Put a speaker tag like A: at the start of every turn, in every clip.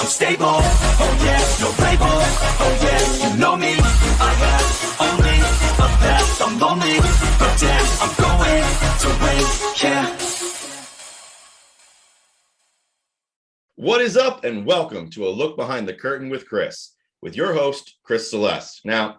A: stable. Oh yeah, no label. Oh yeah, you know me. I have only the best. I'm lonely, but damn, I'm going to win, yeah.
B: What is up, and welcome to A Look Behind the Curtain with Chris, with your host, Chris Celeste. Now,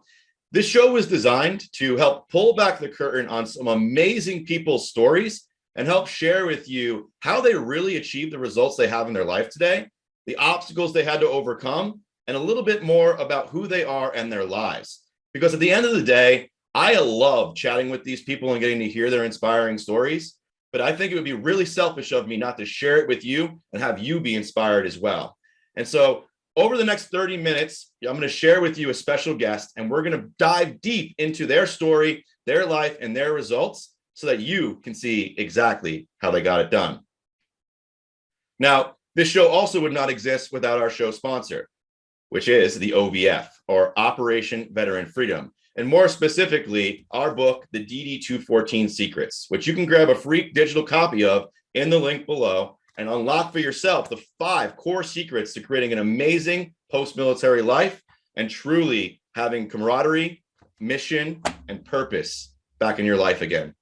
B: this show was designed to help pull back the curtain on some amazing people's stories and help share with you how they really achieved the results they have in their life today, the obstacles they had to overcome, and a little bit more about who they are and their lives. Because at the end of the day, I love chatting with these people and getting to hear their inspiring stories, but I think it would be really selfish of me not to share it with you and have you be inspired as well. And so over the next 30 minutes, I'm going to share with you a special guest, and we're going to dive deep into their story, their life, and their results so that you can see exactly how they got it done. Now, this show also would not exist without our show sponsor, which is the OVF, or Operation Veteran Freedom. And more specifically, our book, The DD-214 Secrets, which you can grab a free digital copy of in the link below and unlock for yourself the 5 core secrets to creating an amazing post-military life and truly having camaraderie, mission, and purpose back in your life again.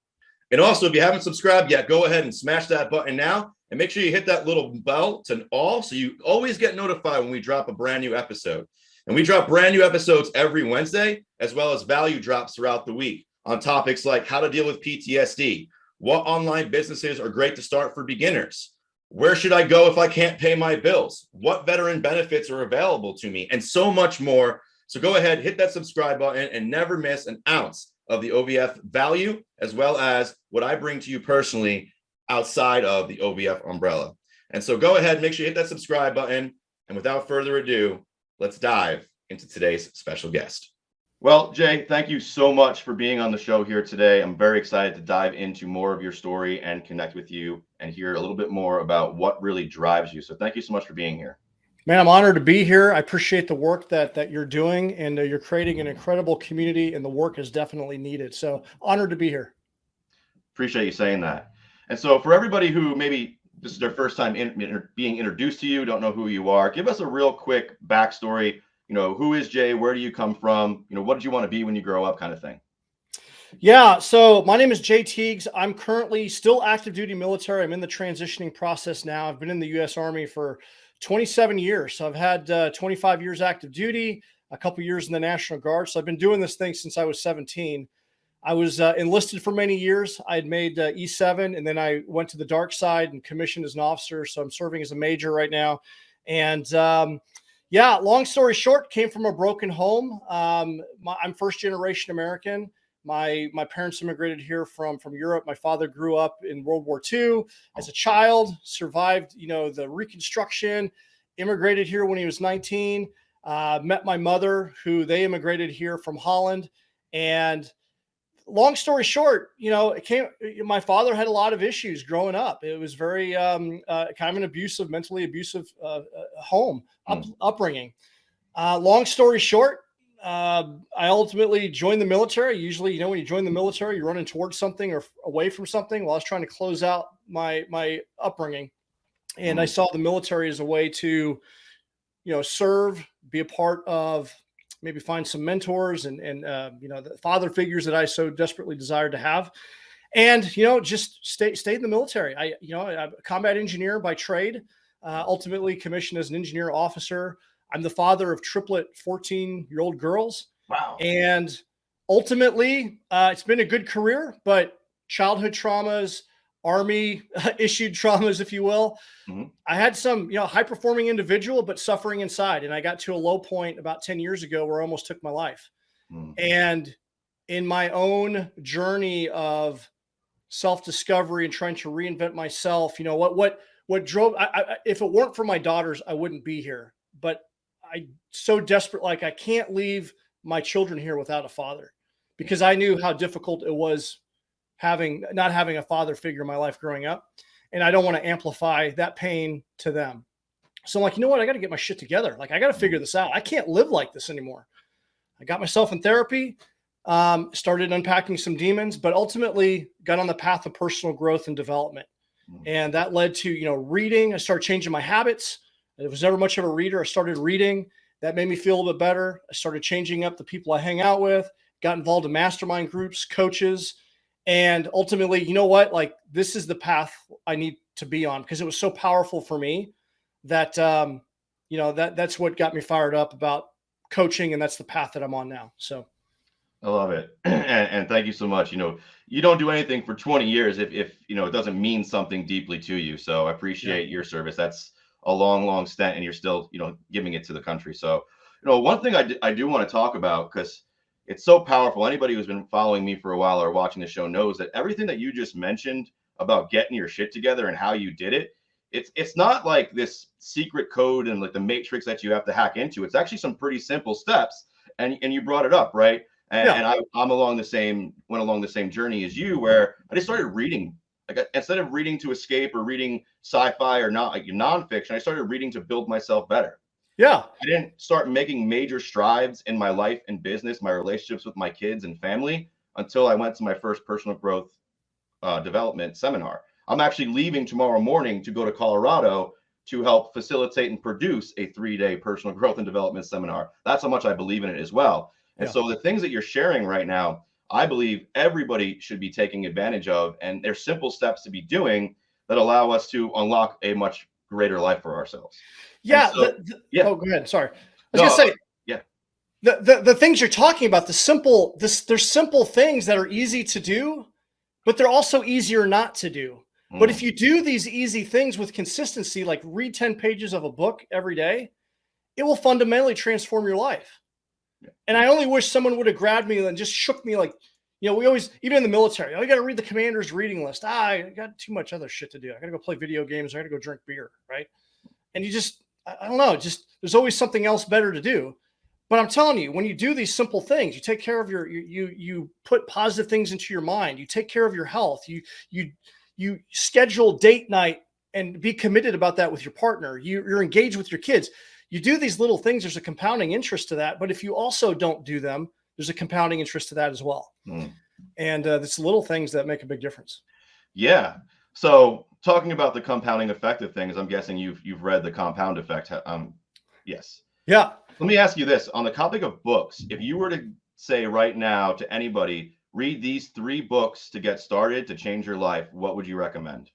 B: And also, if you haven't subscribed yet, go ahead and smash that button now and make sure you hit that little bell to all so you always get notified when we drop a brand new episode. And we drop brand new episodes every Wednesday, as well as value drops throughout the week on topics like how to deal with PTSD, what online businesses are great to start for beginners, where should I go if I can't pay my bills, what veteran benefits are available to me, and so much more. So go ahead, hit that subscribe button and never miss an ounce of the OVF value, as well as what I bring to you personally outside of the OVF umbrella. And so go ahead, make sure you hit that subscribe button. And without further ado, let's dive into today's special guest. Well, Jay, thank you so much for being on the show here today. I'm very excited to dive into more of your story and connect with you and hear a little bit more about what really drives you. So thank you so much for being here.
C: Man, I'm honored to be here. I appreciate the work that you're doing, and you're creating an incredible community, and the work is definitely needed. So honored to be here. Appreciate
B: you saying that. And so for everybody who maybe this is their first time being introduced to you, don't know who you are, give us a real quick backstory. You know, who is Jay? Where do you come from? You know, what did you want to be when you grow up, kind of thing?
C: Yeah, so my name is Jay Teagues. I'm currently still active duty military. I'm in the transitioning process now. I've been in the U.S. Army for 27 years. So I've had 25 years active duty, a couple years in the National Guard. So I've been doing this thing since I was 17. I was enlisted for many years. I had made E7, and then I went to the dark side and commissioned as an officer. So I'm serving as a major right now. And yeah, long story short, came from a broken home. I'm first generation American. My parents immigrated here from Europe. My father grew up in World War II as a child, survived, the Reconstruction, immigrated here when he was 19, met my mother, who they immigrated here from Holland. And long story short, my father had a lot of issues growing up. It was very kind of an abusive, mentally abusive home upbringing. Long story short, I ultimately joined the military. Usually, when you join the military, you're running towards something or away from something. Well, I was trying to close out my upbringing, and I saw the military as a way to, serve, be a part of, maybe find some mentors and the father figures that I so desperately desired to have, and just stay in the military. I'm a combat engineer by trade, ultimately commissioned as an engineer officer. I'm the father of triplet 14-year-old girls.
B: Wow.
C: And ultimately, it's been a good career, but childhood traumas, Army issued traumas, if you will. Mm-hmm. I had some, high-performing individual, but suffering inside. And I got to a low point about 10 years ago where I almost took my life. Mm-hmm. And in my own journey of self-discovery and trying to reinvent myself, what drove, if it weren't for my daughters, I wouldn't be here. But I so desperate, like I can't leave my children here without a father, because I knew how difficult it was not having a father figure in my life growing up. And I don't want to amplify that pain to them. So I'm like, you know what? I got to get my shit together. Like, I got to figure this out. I can't live like this anymore. I got myself in therapy, started unpacking some demons, but ultimately got on the path of personal growth and development. And that led to, reading. I started changing my habits. I was never much of a reader. I started reading. That made me feel a little bit better. I started changing up the people I hang out with, got involved in mastermind groups, coaches, and ultimately, you know what? Like, this is the path I need to be on, because it was so powerful for me that, that's what got me fired up about coaching. And that's the path that I'm on now. So
B: I love it. And thank you so much. You don't do anything for 20 years if it doesn't mean something deeply to you. So I appreciate your service. That's a long, long stint, and you're still, giving it to the country. So, one thing I do want to talk about, because it's so powerful. Anybody who's been following me for a while or watching the show knows that everything that you just mentioned about getting your shit together and how you did it, it's not like this secret code and like the matrix that you have to hack into. It's actually some pretty simple steps. And you brought it up, right? And I'm went along the same journey as you, where I just started reading. Like, instead of reading to escape or reading sci-fi or not, like nonfiction, I started reading to build myself better.
C: Yeah.
B: I didn't start making major strides in my life and business, my relationships with my kids and family, until I went to my first personal growth development seminar. I'm actually leaving tomorrow morning to go to Colorado to help facilitate and produce a 3-day personal growth and development seminar. That's how much I believe in it as well. And so the things that you're sharing right now, I believe everybody should be taking advantage of, and they're simple steps to be doing that allow us to unlock a much greater life for ourselves.
C: Yeah.
B: So,
C: Oh, go ahead. Sorry. I was going to say, the things you're talking about, there's simple things that are easy to do, but they're also easier not to do. But if you do these easy things with consistency, like read 10 pages of a book every day, it will fundamentally transform your life. And I only wish someone would have grabbed me and just shook me, like, we always, even in the military, you got to read the commander's reading list. I got too much other shit to do. I got to go play video games. I got to go drink beer. Right. And you just, I don't know, there's always something else better to do. But I'm telling you, when you do these simple things, you take care of you put positive things into your mind. You take care of your health. You schedule date night and be committed about that with your partner. You're engaged with your kids. You do these little things. There's a compounding interest to that. But if you also don't do them, there's a compounding interest to that as well. And it's little things that make a big difference. Yeah.
B: So talking about the compounding effect of things, I'm guessing you've read The Compound Effect. Yes.
C: Yeah.
B: Let me ask you this. On the topic of books, if you were to say right now to anybody, read these 3 books to get started, to change your life, what would you recommend?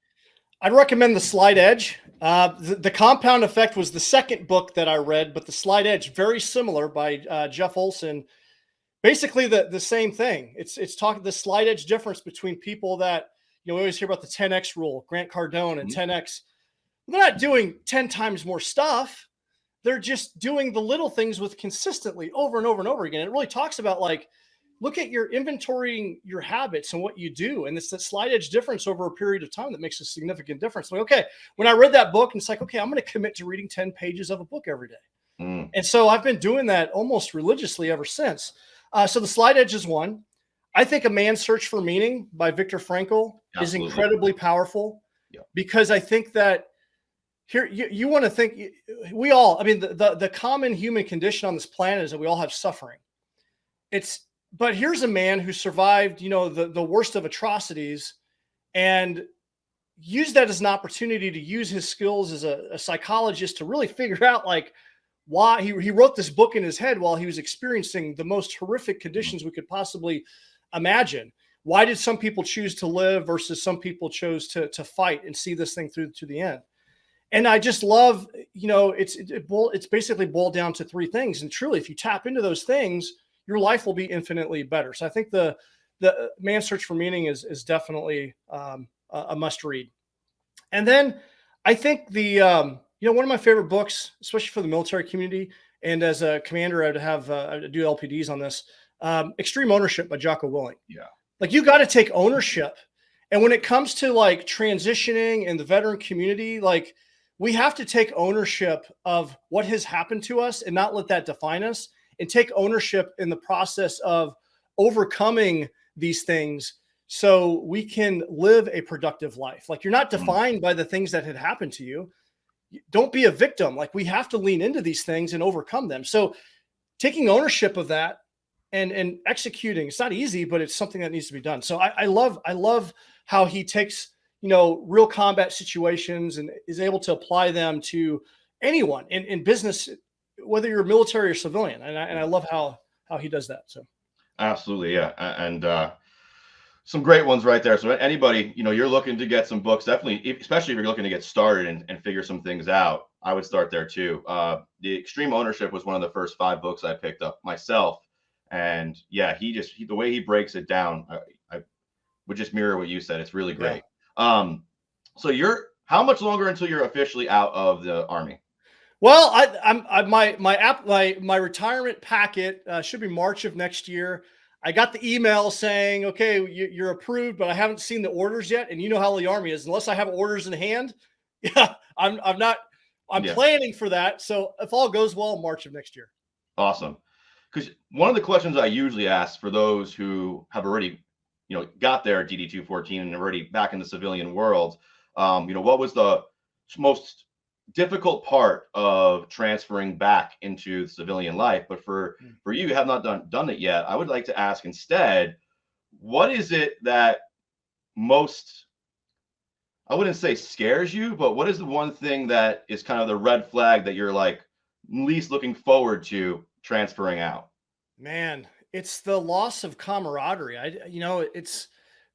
C: I'd recommend The Slight Edge. The Compound Effect was the second book that I read, but The Slight Edge, very similar, by Jeff Olson. Basically the same thing. It's talking the slight edge difference between people that, we always hear about the 10X rule, Grant Cardone and 10X. They're not doing 10 times more stuff. They're just doing the little things with consistently over and over and over again. It really talks about, like, look at your inventorying your habits and what you do. And it's that slight edge difference over a period of time that makes a significant difference. Like, okay, when I read that book, and it's like, okay, I'm going to commit to reading 10 pages of a book every day. And so I've been doing that almost religiously ever since. So The Slight Edge is one. I think A Man's Search for Meaning by Viktor Frankl is incredibly powerful, because I think that here you want to think, we all, I mean, the common human condition on this planet is that we all have suffering. But here's a man who survived, the worst of atrocities, and used that as an opportunity to use his skills as a psychologist to really figure out, like, why he wrote this book in his head while he was experiencing the most horrific conditions we could possibly imagine. Why did some people choose to live versus some people chose to fight and see this thing through to the end? And I just love, it's basically boiled down to 3 things. And truly, if you tap into those things, your life will be infinitely better. So I think the Man's Search for Meaning is definitely a must read. And then I think one of my favorite books, especially for the military community, and as a commander, I'd do LPDs on this, Extreme Ownership by Jocko Willink. Yeah. Like, you got to take ownership. And when it comes to, like, transitioning in the veteran community, like, we have to take ownership of what has happened to us and not let that define us, and take ownership in the process of overcoming these things so we can live a productive life. Like, you're not defined by the things that had happened to you. Don't be a victim. Like, we have to lean into these things and overcome them. So taking ownership of that and executing, it's not easy, but it's something that needs to be done. So I love how he takes, real combat situations and is able to apply them to anyone in business, whether you're military or civilian. And I love how he does that. So
B: Absolutely, yeah, and some great ones right there. So anybody, you're looking to get some books, definitely, especially if you're looking to get started and figure some things out, I would start there too. The Extreme Ownership was one of the first 5 books I picked up myself, and yeah, the way he breaks it down, I would just mirror what you said. It's really
C: yeah.
B: great. So how much longer until you're officially out of the Army?
C: Well, my retirement packet should be March of next year. I got the email saying, okay, you're approved, but I haven't seen the orders yet. And you know how the Army is, unless I have orders in hand. Yeah, I'm
B: Yeah.
C: planning for that. So if all goes well, March of next year.
B: Awesome. Because one of the questions I usually ask for those who have already, got their DD 214 and already back in the civilian world, what was the most difficult part of transferring back into civilian life? But for you have not done it yet, I would like to ask instead, what is it that most, I wouldn't say scares you, but what is the one thing that is kind of the red flag that you're like least looking forward to transferring out?
C: Man, it's the loss of camaraderie.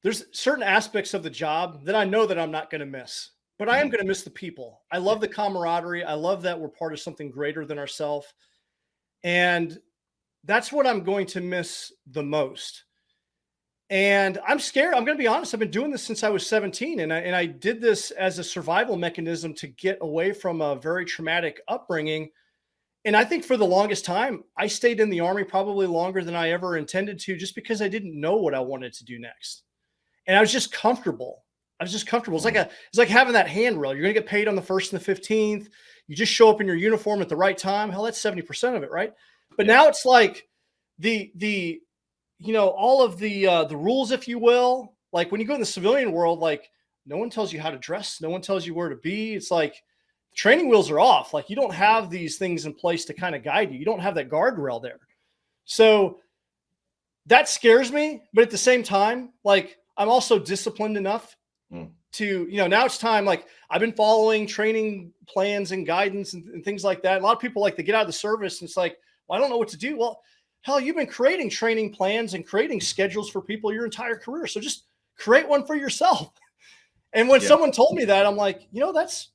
C: There's certain aspects of the job that I know that I'm not going to miss, but I am going to miss the people. I love the camaraderie. I love that we're part of something greater than ourselves. And that's what I'm going to miss the most. And I'm scared. I'm going to be honest. I've been doing this since I was 17. And I did this as a survival mechanism to get away from a very traumatic upbringing. And I think for the longest time, I stayed in the Army probably longer than I ever intended to, just because I didn't know what I wanted to do next. And I was just comfortable. It's like having that handrail. You're going to get paid on the 1st and the 15th. You just show up in your uniform at the right time. Hell, that's 70% of it, right? But now it's like all of the rules, if you will. Like when you go in the civilian world, like no one tells you how to dress. No one tells you where to be. It's like training wheels are off. Like you don't have these things in place to kind of guide you. You don't have that guardrail there. So that scares me. But at the same time, like I'm also disciplined enough to, now it's time. Like I've been following training plans and guidance and things like that. A lot of people like they get out of the service and it's like, well, I don't know what to do. Well, hell, you've been creating training plans and creating schedules for people your entire career. So just create one for yourself. And when someone told me that, I'm like, that's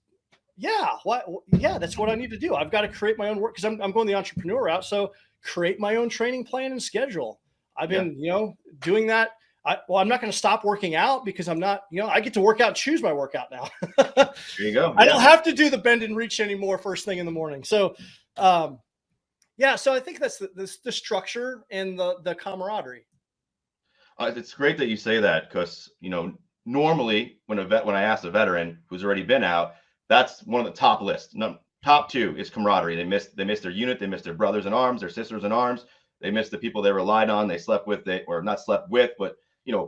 C: what I need to do. I've got to create my own work because I'm going the entrepreneur route. So create my own training plan and schedule. I've been, doing that. I'm not going to stop working out because I'm not, I get to work out and choose my workout now.
B: There you go.
C: I don't have to do the bend and reach anymore first thing in the morning. So, so I think that's the structure and the camaraderie.
B: It's great that you say that because, normally when I ask a veteran who's already been out, that's one of the top lists. No, top 2 is camaraderie. They miss their unit. They miss their brothers in arms, their sisters in arms. They miss the people they relied on. They slept with, or not slept with, but,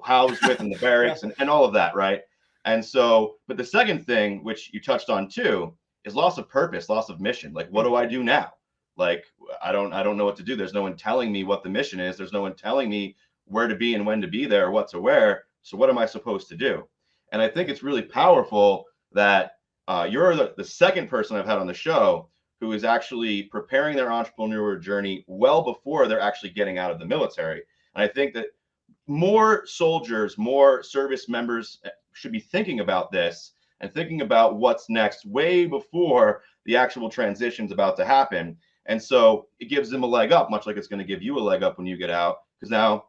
B: housed with in the barracks and all of that. Right. And so, but the second thing, which you touched on too, is loss of purpose, loss of mission. Like, what do I do now? Like, I don't know what to do. There's no one telling me what the mission is. There's no one telling me where to be and when to be there, what to wear. So what am I supposed to do? And I think it's really powerful that you're the second person I've had on the show who is actually preparing their entrepreneurial journey well before they're actually getting out of the military. And I think that more soldiers, more service members should be thinking about this and thinking about what's next way before the actual transition's about to happen. And so it gives them a leg up, much like it's going to give you a leg up when you get out, because now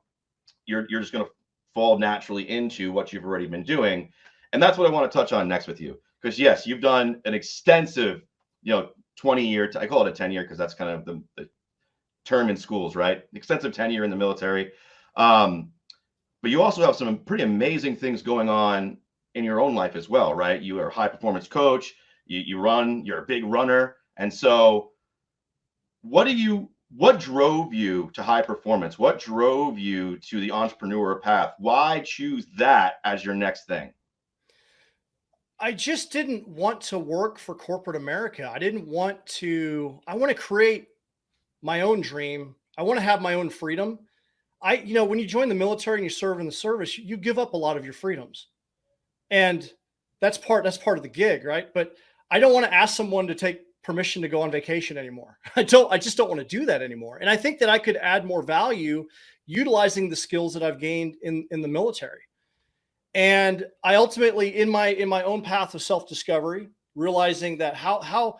B: you're just going to fall naturally into what you've already been doing. And that's what I want to touch on next with you. Because yes, you've done an extensive, 20-year, I call it a 10-year because that's kind of the term in schools, right? Extensive tenure in the military. But you also have some pretty amazing things going on in your own life as well, right? You are a high performance coach, you're a big runner. And so what drove you to high performance? What drove you to the entrepreneur path? Why choose that as your next thing?
C: I just didn't want to work for corporate America. I want to create my own dream. I want to have my own freedom. When you join the military and you serve in the service, you give up a lot of your freedoms. And that's part of the gig, right? But I don't want to ask someone to take permission to go on vacation anymore. I just don't want to do that anymore. And I think that I could add more value utilizing the skills that I've gained in the military. And I ultimately, in my own path of self-discovery, realizing that how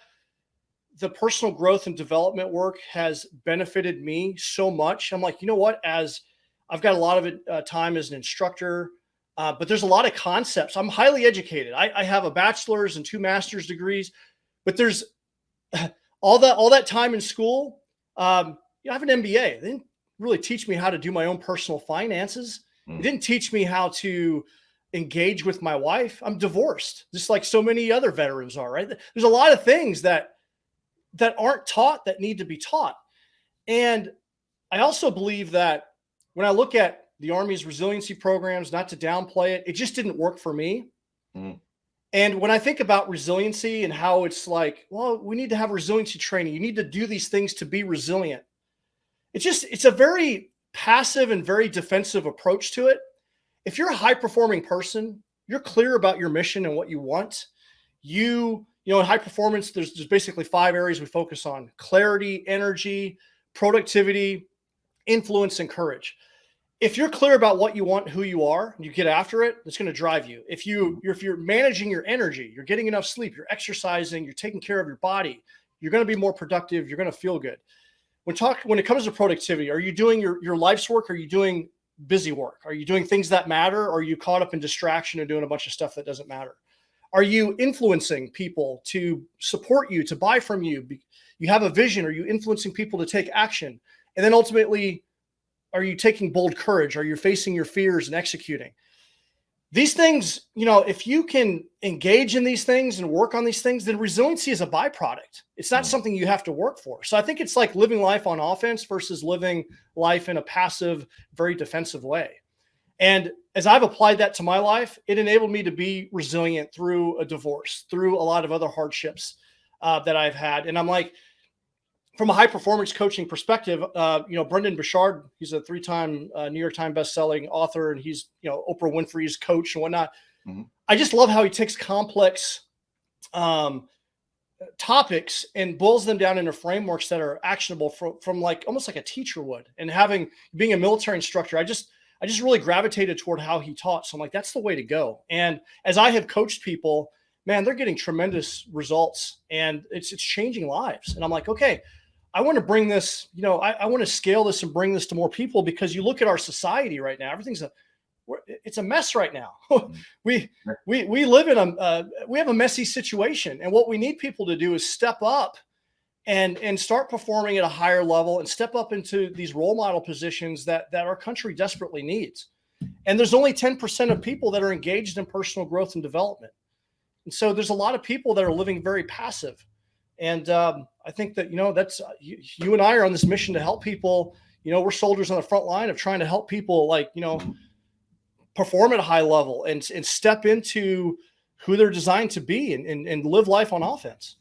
C: the personal growth and development work has benefited me so much. I'm like, you know what, as I've got a lot of time as an instructor, but there's a lot of concepts. I'm highly educated. I have a bachelor's and 2 master's degrees, but there's all that time in school. I have an MBA. They didn't really teach me how to do my own personal finances. It didn't teach me how to engage with my wife. I'm divorced, just like so many other veterans are, right? There's a lot of things that aren't taught that need to be taught. And I also believe that when I look at the Army's resiliency programs, not to downplay it, it just didn't work for me. And when I think about resiliency and how it's like, well, we need to have resiliency training. You need to do these things to be resilient. It's a very passive and very defensive approach to it. If you're a high performing person, you're clear about your mission and what you want. In high performance, there's basically 5 areas we focus on: clarity, energy, productivity, influence, and courage. If you're clear about what you want, who you are, and you get after it, it's going to drive you. If you're managing your energy, you're getting enough sleep, you're exercising, you're taking care of your body, you're going to be more productive. You're going to feel good. When it comes to productivity, are you doing your life's work? Or are you doing busy work? Are you doing things that matter? Or are you caught up in distraction and doing a bunch of stuff that doesn't matter? Are you influencing people to support you, to buy from you? You have a vision. Are you influencing people to take action? And then ultimately, are you taking bold courage? Are you facing your fears and executing? These things, if you can engage in these things and work on these things, then resiliency is a byproduct. It's not something you have to work for. So I think it's like living life on offense versus living life in a passive, very defensive way. And as I've applied that to my life, it enabled me to be resilient through a divorce, through a lot of other hardships that I've had. And I'm like, from a high performance coaching perspective, Brendan Burchard, he's a 3-time New York Times bestselling author, and he's, Oprah Winfrey's coach and whatnot. I just love how he takes complex topics and boils them down into frameworks that are actionable from like almost like a teacher would. And being a military instructor, I just really gravitated toward how he taught. So I'm like, that's the way to go. And as I have coached people, man, they're getting tremendous results, and it's changing lives. And I'm like, okay, I want to bring this, I want to scale this and bring this to more people, because you look at our society right now, it's a mess right now. we live in we have a messy situation. And what we need people to do is step up and start performing at a higher level and step up into these role model positions that our country desperately needs. And there's only 10% of people that are engaged in personal growth and development. And so there's a lot of people that are living very passive. And I think that, that's you and I are on this mission to help people. We're soldiers on the front line of trying to help people, perform at a high level and step into who they're designed to be and live life on offense.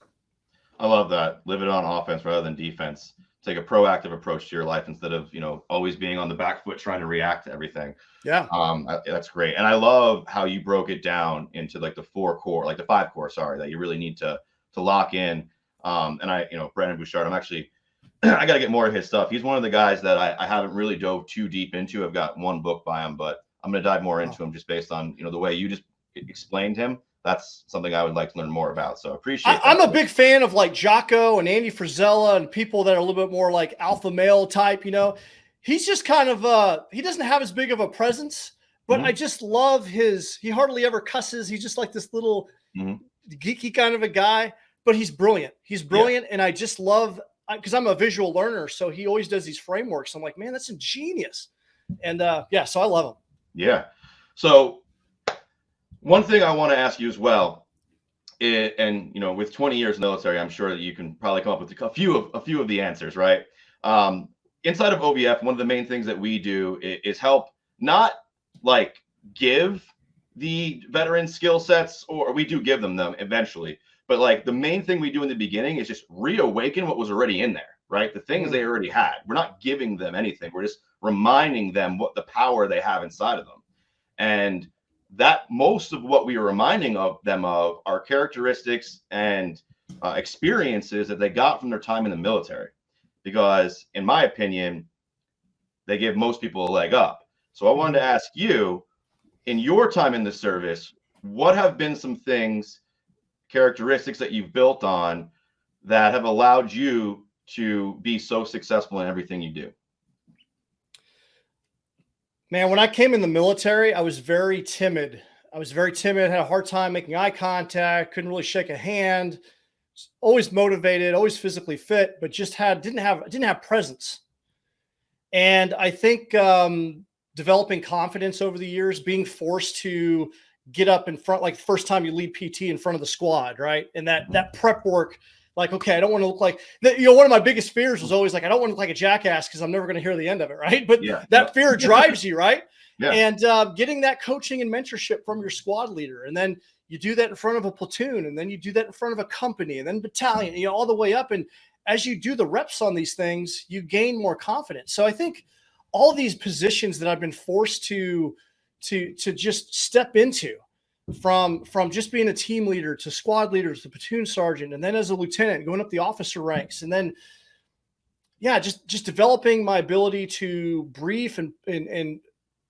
B: I love that. Live it on offense rather than defense. Take a proactive approach to your life instead of, always being on the back foot trying to react to everything.
C: Yeah.
B: That's great. And I love how you broke it down into like the 5 core, that you really need to lock in. And Brendan Burchard, I got to get more of his stuff. He's one of the guys that I haven't really dove too deep into. I've got 1 book by him, but I'm going to dive more into him just based on, the way you just explained him. That's something I would like to learn more about. So appreciate
C: I'm a big fan of like Jocko and Andy Frisella and people that are a little bit more like alpha male type, he's just kind of, he doesn't have as big of a presence, but I just love he hardly ever cusses. He's just like this little geeky kind of a guy, but he's brilliant. And I just love, because I'm a visual learner. So he always does these frameworks. I'm like, man, that's ingenious. And so I love him. Yeah.
B: So one thing I want to ask you as well, with 20 years in the military, I'm sure that you can probably come up with a few of the answers, right? Inside of OVF, one of the main things that we do is help not like give the veteran skill sets, or we do give them eventually, but like the main thing we do in the beginning is just reawaken what was already in there, right? The things they already had. We're not giving them anything. We're just reminding them what the power they have inside of them. And that most of what we are reminding them of are characteristics and experiences that they got from their time in the military, because in my opinion, they give most people a leg up. So I wanted to ask you, in your time in the service, what have been some things, characteristics that you've built on that have allowed you to be so successful in everything you do?
C: Man, when I came in the military, I was very timid. Had a hard time making eye contact, couldn't really shake a hand, always motivated, always physically fit, but just didn't have presence. And I think developing confidence over the years, being forced to get up in front, like the first time you lead PT in front of the squad, right? And that prep work, like, okay, I don't want to look like that. One of my biggest fears was always like, I don't want to look like a jackass because I'm never going to hear the end of it, right? But that fear drives you, right? Yeah. And getting that coaching and mentorship from your squad leader, and then you do that in front of a platoon, and then you do that in front of a company, and then battalion, all the way up. And as you do the reps on these things, you gain more confidence. So I think all these positions that I've been forced to just step into, from just being a team leader to squad leader to platoon sergeant, and then as a lieutenant going up the officer ranks, and then just developing my ability to brief and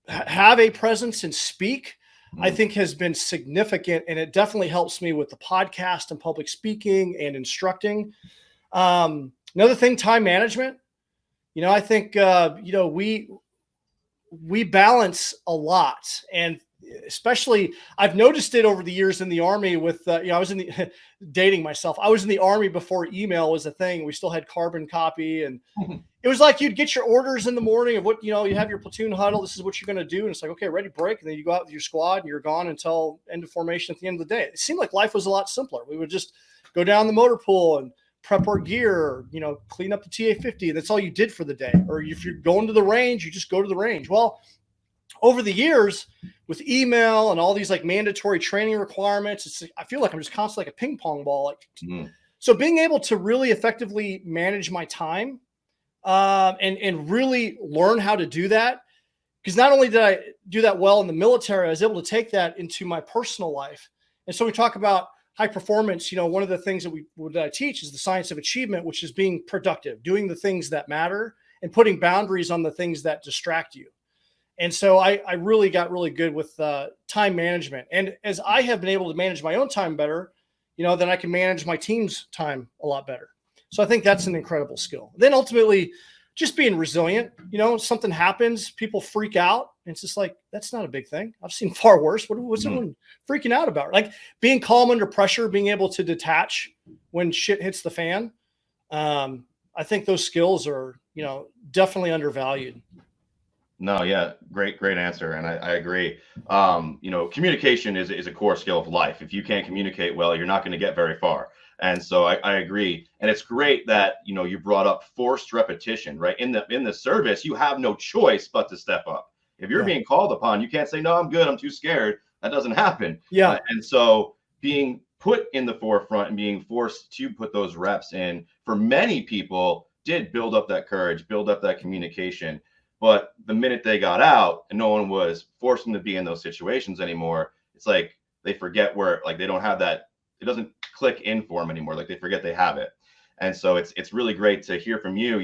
C: have a presence and speak, I think has been significant. And it definitely helps me with the podcast and public speaking and instructing. Another thing, time management. I think we balance a lot, and especially I've noticed it over the years in the Army with, I was in the dating myself. I was in the Army before email was a thing. We still had carbon copy, and it was like, you'd get your orders in the morning of what, you have your platoon huddle. This is what you're going to do. And it's like, okay, ready, break. And then you go out with your squad and you're gone until end of formation at the end of the day. It seemed like life was a lot simpler. We would just go down the motor pool and prep our gear, clean up the TA-50. That's all you did for the day. Or if you're going to the range, you just go to the range. Well, over the years with email and all these like mandatory training requirements, I feel like I'm just constantly like a ping pong ball. So being able to really effectively manage my time and really learn how to do that, because not only did I do that well in the military, I was able to take that into my personal life. And so we talk about high performance. One of the things that I teach is the science of achievement, which is being productive, doing the things that matter, and putting boundaries on the things that distract you. And so I really got really good with time management. And as I have been able to manage my own time better, then I can manage my team's time a lot better. So I think that's an incredible skill. Then ultimately, just being resilient. Something happens, people freak out. And it's just like, that's not a big thing. I've seen far worse. What's everyone freaking out about? Like being calm under pressure, being able to detach when shit hits the fan. I think those skills are, definitely undervalued.
B: No, yeah, great answer. And I agree. Communication is a core skill of life. If you can't communicate well, you're not going to get very far. And so I agree. And it's great that, you brought up forced repetition, right? In the service, you have no choice but to step up. If you're being called upon, you can't say, no, I'm good, I'm too scared. That doesn't happen.
C: Yeah.
B: And so being put in the forefront and being forced to put those reps in, for many people, did build up that courage, build up that communication. But the minute they got out and no one was forcing them to be in those situations anymore, it's like they forget where, like, they don't have that. It doesn't click in for them anymore. Like they forget they have it. And so it's really great to hear from you.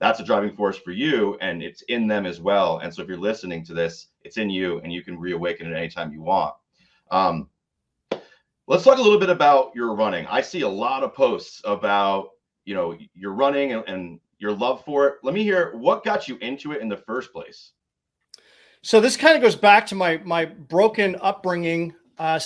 B: That's a driving force for you, and it's in them as well. And so if you're listening to this, it's in you, and you can reawaken it anytime you want. Let's talk a little bit about your running. I see a lot of posts about, your running and your love for it. Let me hear what got you into it in the first place.
C: So this kind of goes back to my broken upbringing. The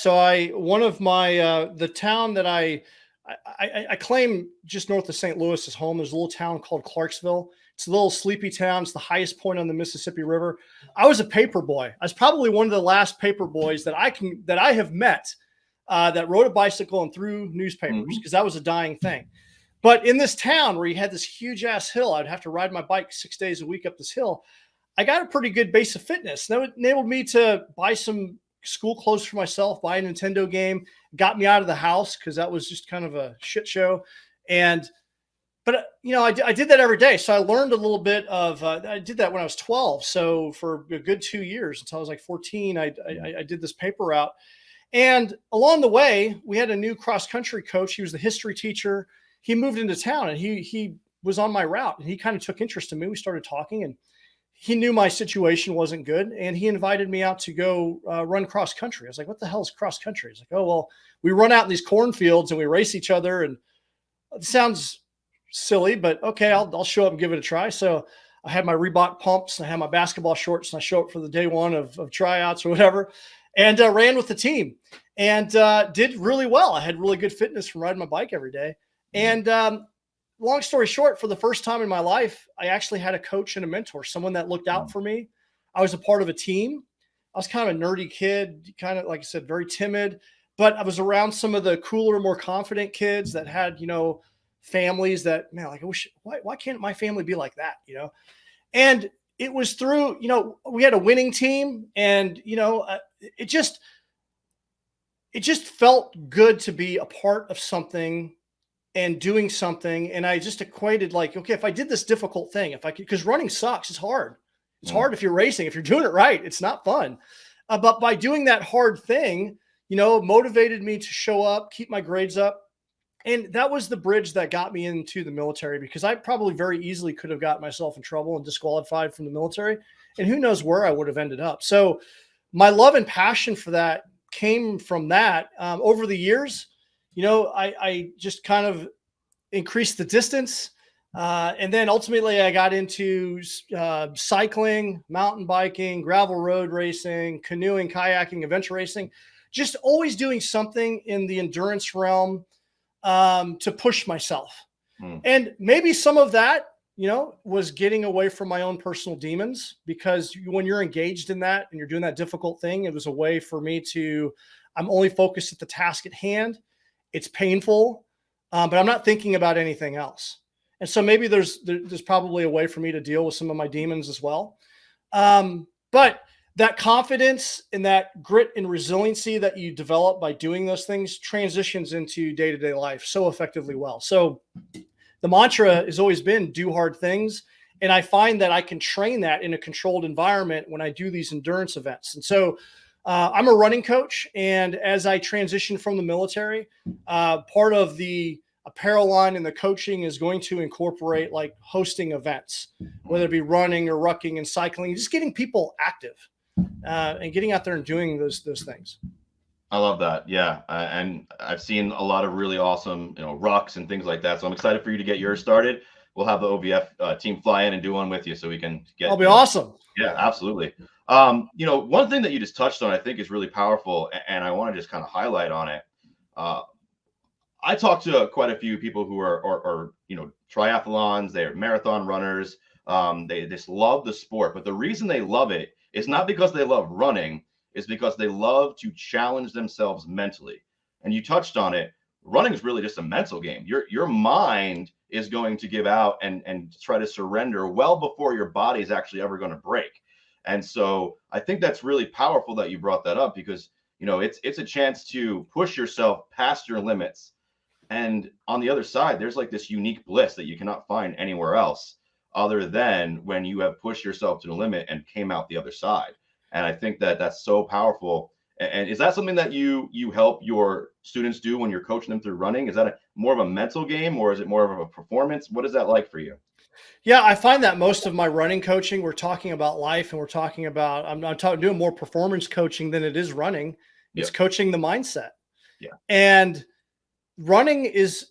C: town that I claim just north of St. Louis is home. There's a little town called Clarksville. It's a little sleepy town. It's the highest point on the Mississippi River. I was a paper boy. I was probably one of the last paper boys that I have met that rode a bicycle and threw newspapers, because that was a dying thing. But in this town where you had this huge ass hill, I'd have to ride my bike 6 days a week up this hill. I got a pretty good base of fitness. That enabled me to buy some school clothes for myself, buy a Nintendo game, got me out of the house, because that was just kind of a shit show. But I did that every day. So I learned a little bit of, I did that when I was 12. So for a good 2 years until I was like 14, I did this paper route. And along the way, we had a new cross country coach. He was the history teacher. He moved into town, and he was on my route, and he kind of took interest in me. We started talking, and he knew my situation wasn't good, and he invited me out to go run cross country. I was like, what the hell is cross country? He's like, oh, well, we run out in these cornfields and we race each other. And it sounds silly, but okay, I'll show up and give it a try. So I had my Reebok pumps, and I had my basketball shorts, and I show up for the day one of tryouts or whatever, and ran with the team, and did really well. I had really good fitness from riding my bike every day. And long story short, for the first time in my life, I actually had a coach and a mentor, someone that looked out for me. I was a part of a team. I was kind of a nerdy kid, kind of, like I said, very timid, but I was around some of the cooler, more confident kids that had, families that, man, like, I wish, why can't my family be like that? And it was through, we had a winning team, and, it just felt good to be a part of something and doing something. And I just equated, like, okay, if I did this difficult thing, if I could, because running sucks, it's hard. It's hard if you're racing. If you're doing it right, it's not fun. But by doing that hard thing, motivated me to show up, keep my grades up. And that was the bridge that got me into the military, because I probably very easily could have got myself in trouble and disqualified from the military. And who knows where I would have ended up. So my love and passion for that came from that. Over the years, I just kind of increased the distance. And then ultimately I got into cycling, mountain biking, gravel road racing, canoeing, kayaking, adventure racing, just always doing something in the endurance realm to push myself. And maybe some of that, was getting away from my own personal demons, because when you're engaged in that and you're doing that difficult thing, it was a way for me I'm only focused at the task at hand. It's painful, but I'm not thinking about anything else. And so maybe there's probably a way for me to deal with some of my demons as well. But that confidence and that grit and resiliency that you develop by doing those things transitions into day-to-day life so effectively well. So the mantra has always been do hard things. And I find that I can train that in a controlled environment when I do these endurance events. And so I'm a running coach. And as I transition from the military, part of the apparel line and the coaching is going to incorporate like hosting events, whether it be running or rucking and cycling, just getting people active and getting out there and doing those things.
B: I love that. Yeah. And I've seen a lot of really awesome, rucks and things like that. So I'm excited for you to get yours started. We'll have the OVF team fly in and do one with you so we can get.
C: That'll be awesome.
B: Yeah, absolutely. One thing that you just touched on, I think is really powerful, and I want to just kind of highlight on it. I talked to quite a few people who are triathlons, they're marathon runners. They just love the sport, but the reason they love it is not because they love running, it's because they love to challenge themselves mentally. And you touched on it. Running is really just a mental game. Your mind is going to give out and try to surrender well before your body is actually ever going to break. And so I think that's really powerful that you brought that up, because it's a chance to push yourself past your limits. And on the other side, there's like this unique bliss that you cannot find anywhere else other than when you have pushed yourself to the limit and came out the other side. And I think that that's so powerful. And is that something that you help your students do when you're coaching them through running? Is that more of a mental game, or is it more of a performance? What is that like for you?
C: Yeah, I find that most of my running coaching, we're talking about life, and we're talking about, I'm doing more performance coaching than it is running. It's coaching the mindset.
B: Yeah.
C: And running is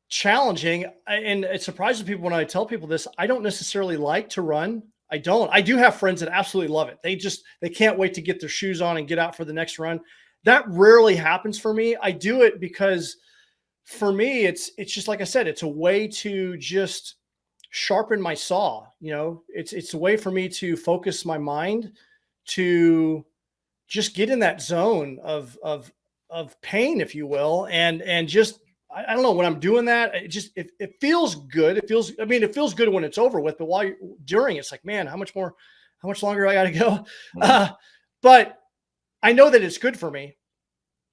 C: challenging. And it surprises people when I tell people this. I don't necessarily like to run. I do have friends that absolutely love it. They can't wait to get their shoes on and get out for the next run. That rarely happens for me. I do it because for me, it's just, like I said, it's a way to just sharpen my saw. It's a way for me to focus my mind, to just get in that zone of pain, if you will. And just, I don't know, when I'm doing that, it feels good. It feels good when it's over with, but during it's like, man, how much longer I got to go? But I know that it's good for me.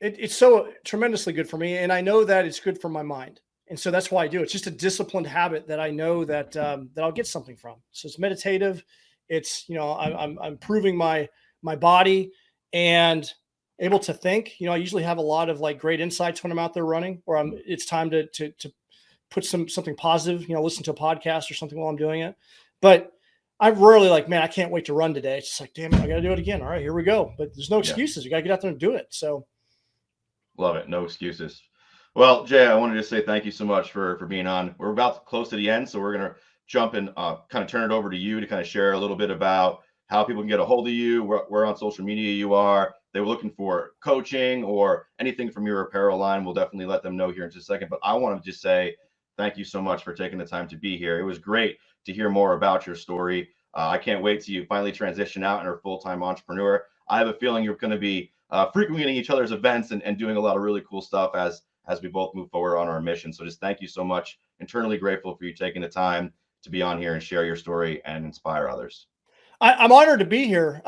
C: It's so tremendously good for me. And I know that it's good for my mind. And so that's why I do it. It's just a disciplined habit that I know that I'll get something from. So it's meditative. It's, I'm improving my body. And able to think. I usually have a lot of like great insights when I'm out there running, or it's time to put something positive, listen to a podcast or something while I'm doing it. But I'm rarely like, man, I can't wait to run today. It's just like, damn it, I got to do it again. All right, here we go. But there's no excuses. You got to get out there and do it. So
B: love it. No excuses. Well, Jay, I wanted to say thank you so much for being on. We're about close to the end, so we're going to jump and kind of turn it over to you to kind of share a little bit about how people can get a hold of you, where on social media you are. They were looking for coaching or anything from your apparel line. We'll definitely let them know here in just a second. But I want to just say thank you so much for taking the time to be here. It was great to hear more about your story. I can't wait till you finally transition out and are a full-time entrepreneur. I have a feeling you're going to be frequenting each other's events and doing a lot of really cool stuff as we both move forward on our mission. So just thank you so much. Internally grateful for you taking the time to be on here and share your story and inspire others.
C: I'm honored to be here.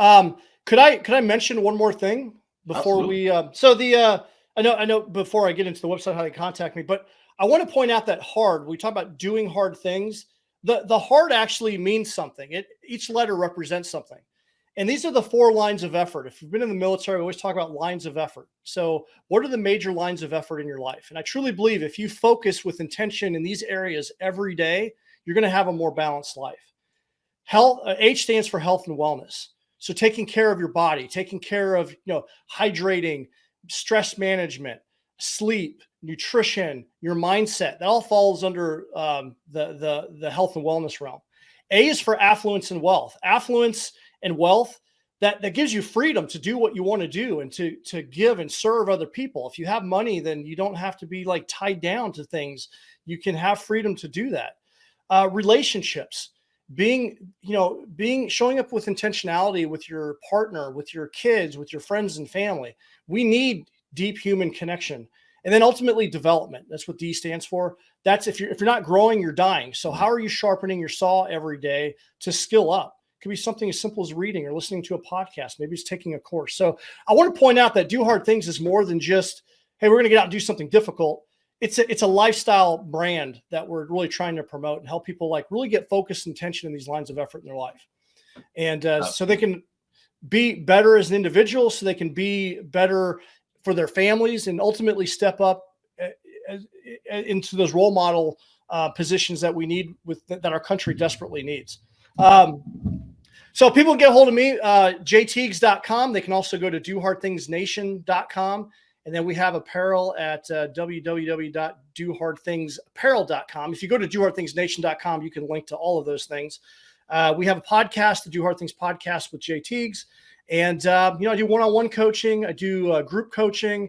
C: Could I mention one more thing before
B: Absolutely.
C: I know before I get into the website how they contact me, but I want to point out that hard. We talk about doing hard things. The hard actually means something. Each letter represents something. And these are the 4 lines of effort. If you've been in the military, we always talk about lines of effort. So what are the major lines of effort in your life? And I truly believe if you focus with intention in these areas every day, you're going to have a more balanced life. Health, H stands for health and wellness. So taking care of your body, taking care of, hydrating, stress management, sleep, nutrition, your mindset, that all falls under the health and wellness realm. A is for affluence and wealth. Affluence and wealth that gives you freedom to do what you want to do and to give and serve other people. If you have money, then you don't have to be like tied down to things. You can have freedom to do that. Relationships, showing up with intentionality with your partner, with your kids, with your friends and family. We need deep human connection. And then ultimately development. That's what D stands for. That's if you're not growing, you're dying. So how are you sharpening your saw every day to skill up? It could be something as simple as reading or listening to a podcast. Maybe it's taking a course. So I want to point out that do hard things is more than just, hey, we're going to get out and do something difficult. It's a lifestyle brand that we're really trying to promote and help people like really get focused and tension in these lines of effort in their life. And so they can be better as an individual, so they can be better for their families and ultimately step up into those role model positions that we need that our country desperately needs. So people get a hold of me, jteagues.com. They can also go to dohardthingsnation.com. And then we have apparel at www.dohardthingsapparel.com. If you go to dohardthingsnation.com, you can link to all of those things. We have a podcast, the Do Hard Things podcast with Jay Teagues. And, I do one-on-one coaching. I do group coaching.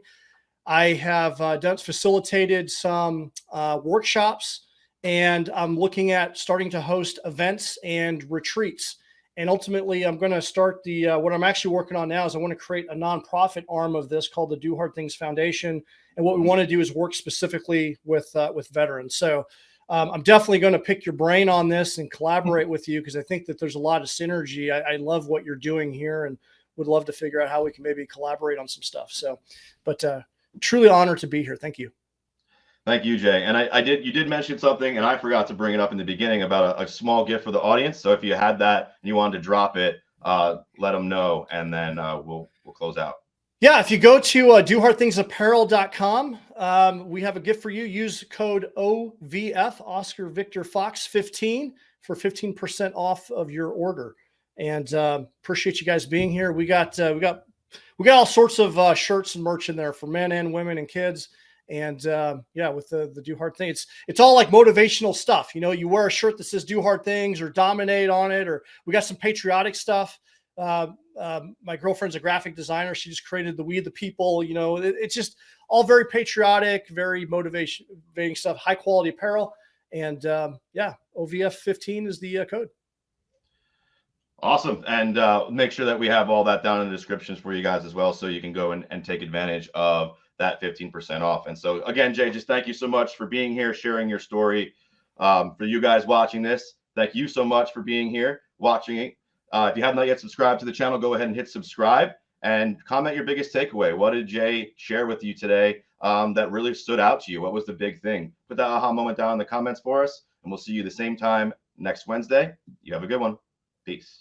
C: I have facilitated some workshops, and I'm looking at starting to host events and retreats. And ultimately, I'm going to start what I'm actually working on now is I want to create a nonprofit arm of this called the Do Hard Things Foundation. And what we want to do is work specifically with veterans. So I'm definitely going to pick your brain on this and collaborate with you because I think that there's a lot of synergy. I love what you're doing here and would love to figure out how we can maybe collaborate on some stuff. So, but truly honored to be here. Thank you.
B: Thank you, Jay. And you did mention something, and I forgot to bring it up in the beginning about a small gift for the audience. So if you had that and you wanted to drop it, let them know, and then we'll close out.
C: Yeah, if you go to dohardthingsapparel.com, we have a gift for you. Use code OVF, Oscar Victor Fox 15 for 15% off of your order. And appreciate you guys being here. We got all sorts of shirts and merch in there for men and women and kids. And with the Do Hard Thing, it's all like motivational stuff. You wear a shirt that says Do Hard Things or Dominate on it, or we got some patriotic stuff. My girlfriend's a graphic designer. She just created the We the People. It's just all very patriotic, very motivating stuff, high quality apparel. And OVF 15 is the code.
B: Awesome. And make sure that we have all that down in the descriptions for you guys as well, so you can go and take advantage of that 15% off. And so again, Jay, just thank you so much for being here, sharing your story. For you guys watching this, thank you so much for being here, watching it. If you have not yet subscribed to the channel, go ahead and hit subscribe and comment your biggest takeaway. What did Jay share with you today that really stood out to you? What was the big thing? Put that aha moment down in the comments for us, and we'll see you the same time next Wednesday. You have a good one. Peace.